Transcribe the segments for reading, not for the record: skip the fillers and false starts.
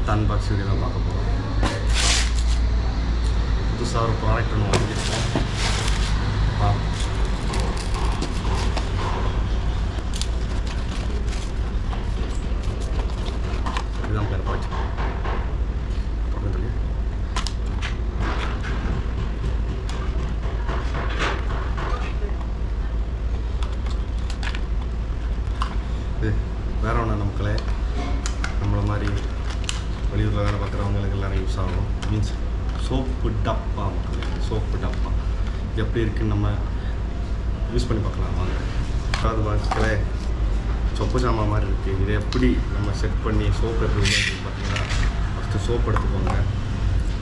அடுத்த unbox video தான் பார்க்க போகிறோம். புதுசாக ஒரு ப்ராடக்ட் ஒன்று வாங்கியிருக்கோம். இதுதான் பேர் ப்ராடக்ட். பக்கத்துலேயே இது வேறு ஒன்று நமக்களே நம்மளை மாதிரி வெளியூரில் வேலை பார்க்குறவங்களுக்கு எல்லோரும் யூஸ் ஆகும். மீன்ஸ் சோப்பு டப்பா மக்களே. சோப்பு டப்பா இது எப்படி இருக்குன்னு நம்ம யூஸ் பண்ணி பார்க்கலாம் வாங்க. அதாவது மக்களே சொப்பு சாமான் மாதிரி இருக்குது. இதை எப்படி நம்ம செட் பண்ணி சோப்பு எப்படி அப்படின்னு பார்த்தீங்கன்னா ஃபஸ்ட்டு சோப் எடுத்துக்கோங்க.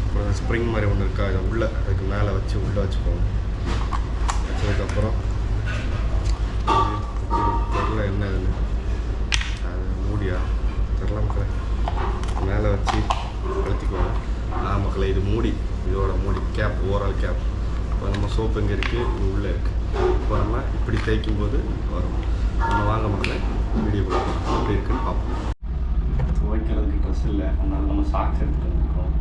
அப்புறம் ஸ்ப்ரிங் மாதிரி ஒன்று இருக்கா, இதை உள்ளே அதுக்கு மேலே வச்சு உள்ளே வச்சுக்கோங்க. வச்சதுக்கப்புறம் தெரில என்ன இதுன்னு அது மூடியா தெரில மக்களே, மேலே வச்சு அழுத்திக்கோங்க. மக்களை இது மூடி, இதோட மூடி கேப், ஓவரால் கேப். இப்போ நம்ம சோப்பு எங்கே இருக்குது, இது உள்ளே இருக்குது. இப்போ நம்ம இப்படி தேய்க்கும் போது வரும். நம்ம வாங்க மக்களை வீடியோ கொடுப்போம் எப்படி இருக்குன்னு பார்ப்போம். துவைக்கிறதுக்கு ட்ரெஸ் இல்லை, அதனால நம்ம சாக்ஸ் எடுத்துகிட்டு வந்துருக்கோம்.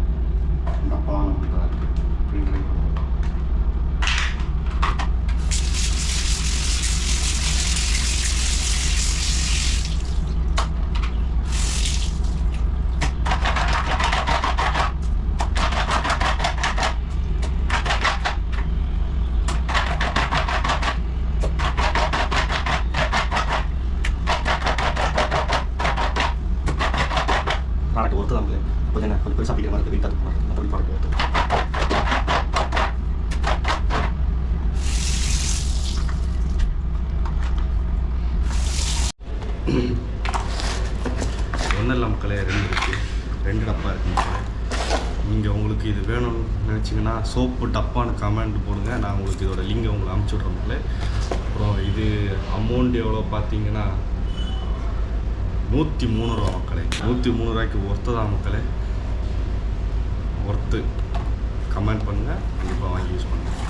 டப்பா நமக்கு தான் இருக்குது. இப்படி ட்ரை பண்ணுவோம். ப்ராடக்ட் ஒர்த்து தான் கொஞ்சம் என்ன கொஞ்சம் பெருசாக பிடிக்கிற மாதிரி இருக்குது. வீட்டாக இருக்கும் மற்றபடி ப்ராடக்ட் ஒர்த்து. ஒன்றும் இல்லை மக்களே, ரெண்டு டப்பா இருக்குது மக்களே. நீங்கள் உங்களுக்கு இது வேணும்னு நினச்சிங்கன்னா சோப்பு டப்பான்னு கமெண்ட் போடுங்க. நான் உங்களுக்கு இதோட லிங்கை உங்களுக்கு அனுப்பிச்சி விட்றேன் மக்களே. அப்புறம் இது அமௌண்ட் எவ்வளோ பார்த்தீங்கன்னா 103 ரூபா மக்களே. 103 ரூபாய்க்கு ஒர்த்து தான் மக்களே. ஒர்த்து. கமெண்ட் பண்ணுங்கள், கண்டிப்பாக வாங்கி யூஸ் பண்ணுங்கள்.